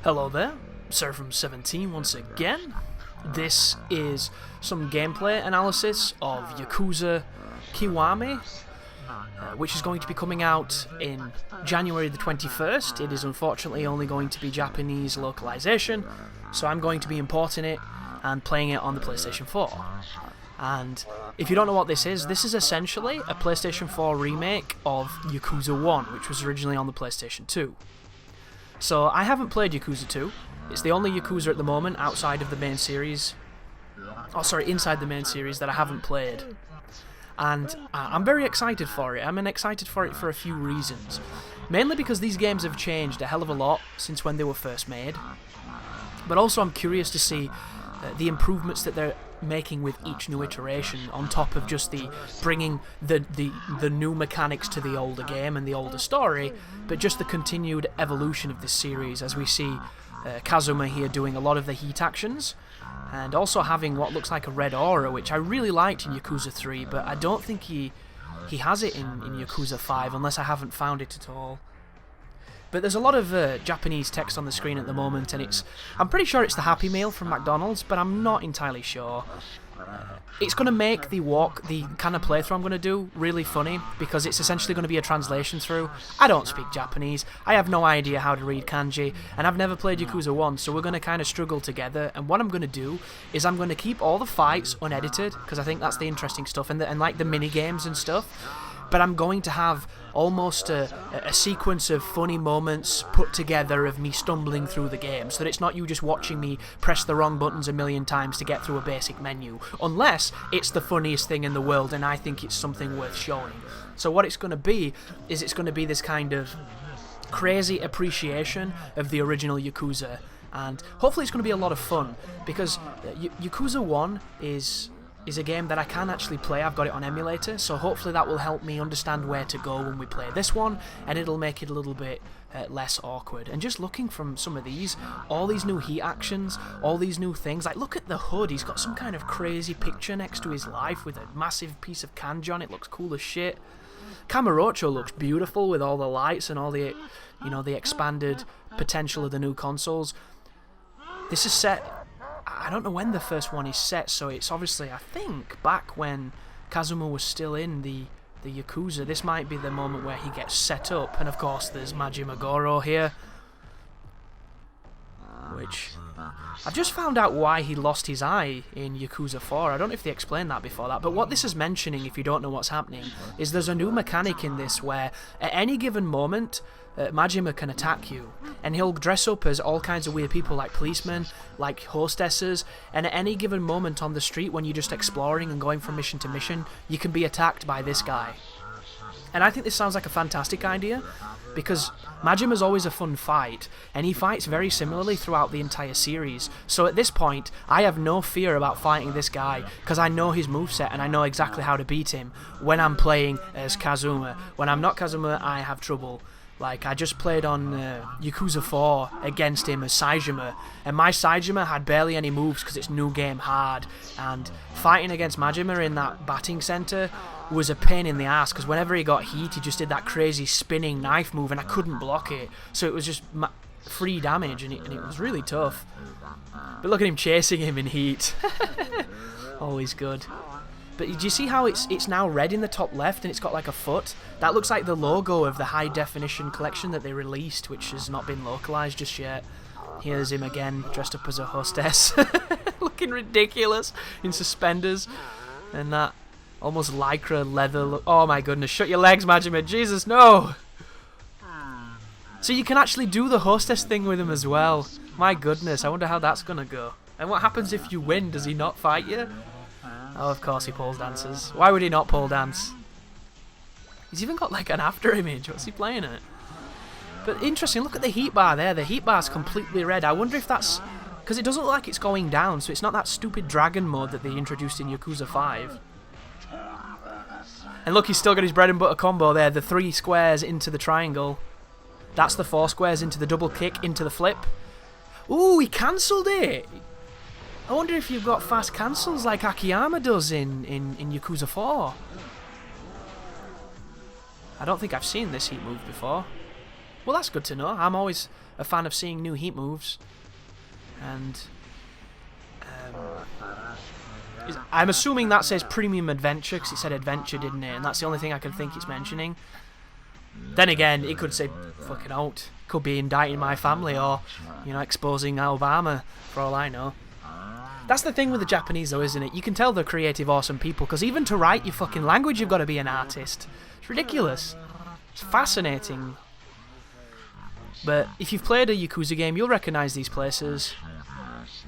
Hello there, Seraphim17 once again. This is some gameplay analysis of Yakuza Kiwami, which is going to be coming out in January the 21st. It is unfortunately only going to be Japanese localization, so I'm going to be importing it and playing it on the PlayStation 4. And if you don't know what this is essentially a PlayStation 4 remake of Yakuza 1, which was originally on the PlayStation 2. So I haven't played Yakuza 2. It's the only Yakuza at the moment outside of the main series. Oh, sorry, inside the main series that I haven't played. And I'm very excited for it. I'm excited for it for a few reasons. Mainly because these games have changed a hell of a lot since when they were first made. But also I'm curious to see the improvements that they're making with each new iteration, on top of just the bringing the new mechanics to the older game and the older story, but just the continued evolution of this series as we see Kazuma here doing a lot of the heat actions, and also having what looks like a red aura, which I really liked in Yakuza 3, but I don't think he has it in Yakuza 5, unless I haven't found it at all. But there's a lot of Japanese text on the screen at the moment, and I'm pretty sure it's the Happy Meal from McDonald's, but I'm not entirely sure. It's going to make the kind of playthrough I'm going to do really funny, because it's essentially going to be a translation through. I don't speak Japanese, I have no idea how to read kanji, and I've never played Yakuza 1, so we're going to kind of struggle together. And what I'm going to do is I'm going to keep all the fights unedited, because I think that's the interesting stuff, and like the mini games and stuff. But I'm going to have almost a sequence of funny moments put together of me stumbling through the game, so that it's not you just watching me press the wrong buttons a million times to get through a basic menu, unless it's the funniest thing in the world and I think it's something worth showing. So what it's going to be is it's going to be this kind of crazy appreciation of the original Yakuza, and hopefully it's going to be a lot of fun, because Yakuza 1 is a game that I can actually play. I've got it on emulator, so hopefully that will help me understand where to go when we play this one, and it'll make it a little bit less awkward. And just looking from some of these, all these new heat actions, all these new things, like look at the hood, he's got some kind of crazy picture next to his life with a massive piece of kanji on it, looks cool as shit. Kamurocho looks beautiful with all the lights and all the, the expanded potential of the new consoles. This is set, I don't know when the first one is set, so it's obviously, I think, back when Kazuma was still in the Yakuza. This might be the moment where he gets set up, and of course there's Majima Goro here, which I've just found out why he lost his eye in Yakuza 4. I don't know if they explained that before that, but what this is mentioning, if you don't know what's happening, is there's a new mechanic in this where at any given moment Majima can attack you, and he'll dress up as all kinds of weird people, like policemen, like hostesses, and at any given moment on the street when you're just exploring and going from mission to mission, you can be attacked by this guy. And I think this sounds like a fantastic idea, because Majima's always a fun fight, and he fights very similarly throughout the entire series. So at this point, I have no fear about fighting this guy, because I know his moveset and I know exactly how to beat him when I'm playing as Kazuma. When I'm not Kazuma, I have trouble. Like, I just played on Yakuza 4 against him as Saejima, and my Saejima had barely any moves because it's new game hard, and fighting against Majima in that batting center was a pain in the ass, because whenever he got heat, he just did that crazy spinning knife move, and I couldn't block it, so it was just free damage, and it was really tough. But look at him chasing him in heat. Always good. But do you see how it's now red in the top left and it's got like a foot? That looks like the logo of the high definition collection that they released, which has not been localized just yet. Here's him again, dressed up as a hostess. Looking ridiculous in suspenders. And that almost lycra leather look. Oh my goodness, shut your legs, Majima. Jesus, no! So you can actually do the hostess thing with him as well. My goodness, I wonder how that's gonna go. And what happens if you win? Does he not fight you? Oh, of course he pole dances. Why would he not pole dance? He's even got like an after image. What's he playing at? But interesting, look at the heat bar there. The heat bar's completely red. I wonder if that's... because it doesn't look like it's going down, so it's not that stupid dragon mode that they introduced in Yakuza 5. And look, he's still got his bread and butter combo there. The 3 squares into the triangle. That's the 4 squares into the double kick, into the flip. Ooh, he cancelled it! I wonder if you've got fast cancels like Akiyama does in Yakuza 4. I don't think I've seen this heat move before. Well, that's good to know. I'm always a fan of seeing new Heat moves. And I'm assuming that says Premium Adventure, because it said Adventure, didn't it? And that's the only thing I can think it's mentioning. Then again, it could say fucking out. Could be indicting my family or, you know, exposing Obama, for all I know. That's the thing with the Japanese, though, isn't it? You can tell they're creative, awesome people, because even to write your fucking language, you've got to be an artist. It's ridiculous. It's fascinating. But if you've played a Yakuza game, you'll recognise these places.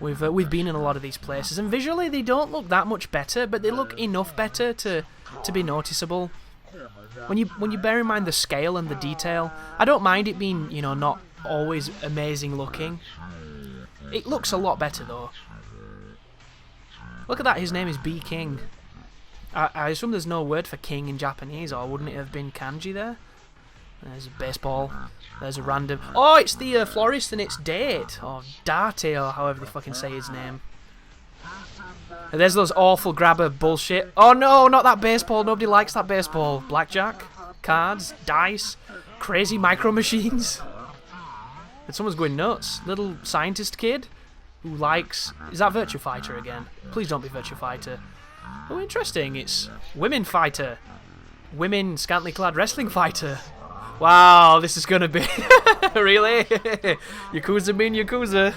We've been in a lot of these places, and visually they don't look that much better, but they look enough better to be noticeable. When you bear in mind the scale and the detail, I don't mind it being, you know, not always amazing looking. It looks a lot better though. Look at that, his name is B King. I assume there's no word for king in Japanese, or wouldn't it have been kanji there? There's a baseball. There's a random... Oh, it's the florist and it's Date, or Date, or however they fucking say his name. And there's those awful grabber bullshit. Oh no, not that baseball. Nobody likes that baseball. Blackjack, cards, dice, crazy micro machines. And someone's going nuts. Little scientist kid who likes... Is that Virtua Fighter again? Please don't be Virtua Fighter. Oh, interesting. It's Women Fighter. Women scantily clad wrestling fighter. Wow, this is gonna be... Really? Yakuza being Yakuza.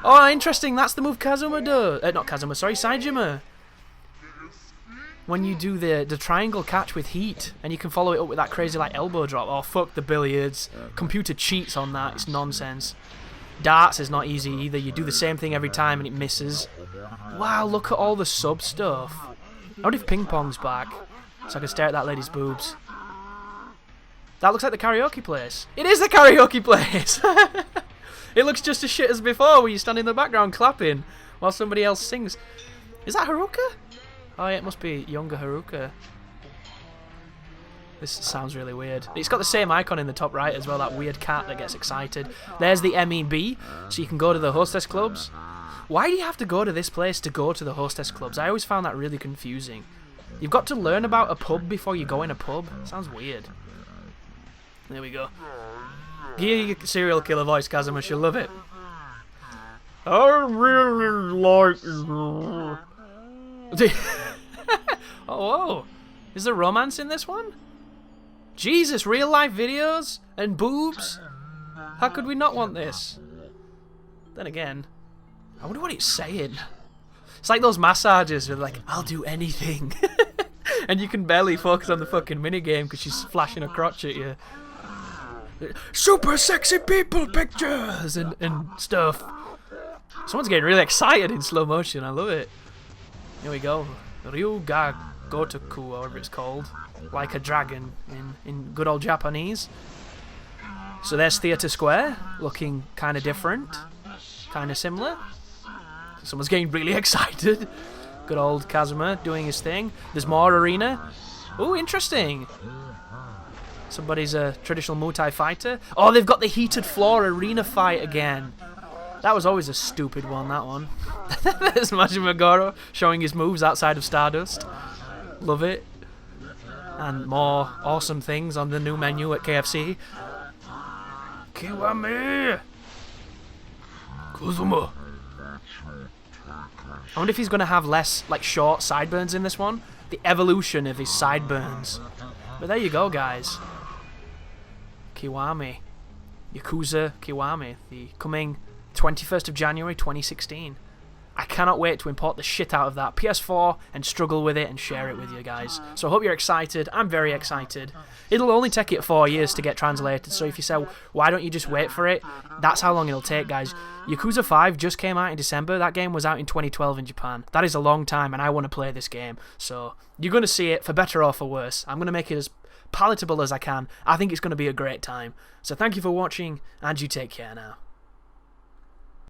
Oh, interesting. That's the move Kazuma does. Not Kazuma, sorry, Saejima. When you do the triangle catch with heat, and you can follow it up with that crazy like elbow drop. Oh, fuck the billiards. Computer cheats on that. It's nonsense. Darts is not easy either. You do the same thing every time and it misses. Wow, look at all the sub stuff. I wonder if ping pong's back, so I can stare at that lady's boobs. That looks like the karaoke place. It is the karaoke place! It looks just as shit as before, where you stand in the background clapping while somebody else sings. Is that Haruka? Oh yeah, it must be younger Haruka. This sounds really weird. It's got the same icon in the top right as well, that weird cat that gets excited. There's the MEB, so you can go to the hostess clubs. Why do you have to go to this place to go to the hostess clubs? I always found that really confusing. You've got to learn about a pub before you go in a pub. Sounds weird. There we go. Hear your serial killer voice, Kazuma. She'll love it. I really like you. Oh, whoa. Is there romance in this one? Jesus, real life videos? And boobs? How could we not want this? Then again, I wonder what it's saying. It's like those massages where they're like, I'll do anything. And you can barely focus on the fucking minigame because she's flashing her crotch at you. Super sexy people pictures and stuff. Someone's getting really excited in slow motion. I love it. Here we go. Ryuga Gotoku, or whatever it's called. Like a dragon in good old Japanese. So there's Theatre Square, looking kind of different. Kind of similar. Someone's getting really excited. Good old Kazuma doing his thing. There's more arena. Oh, interesting. Somebody's a traditional Muay Thai fighter. Oh, they've got the heated floor arena fight again. That was always a stupid one, that one. There's Majima showing his moves outside of Stardust. Love it. And more awesome things on the new menu at KFC. Kiwami! Kazuma! I wonder if he's going to have less, like, short sideburns in this one. The evolution of his sideburns. But there you go, guys. Kiwami. Yakuza Kiwami. The coming 21st of January 2016. I cannot wait to import the shit out of that PS4 and struggle with it and share it with you guys. So I hope you're excited. I'm very excited. It'll only take it 4 years to get translated, so if you say, why don't you just wait for it? That's how long it'll take, guys. Yakuza 5 just came out in December. That game was out in 2012 in Japan. That is a long time, and I want to play this game. So you're going to see it, for better or for worse. I'm going to make it as palatable as I can. I think it's going to be a great time. So thank you for watching, and you take care now.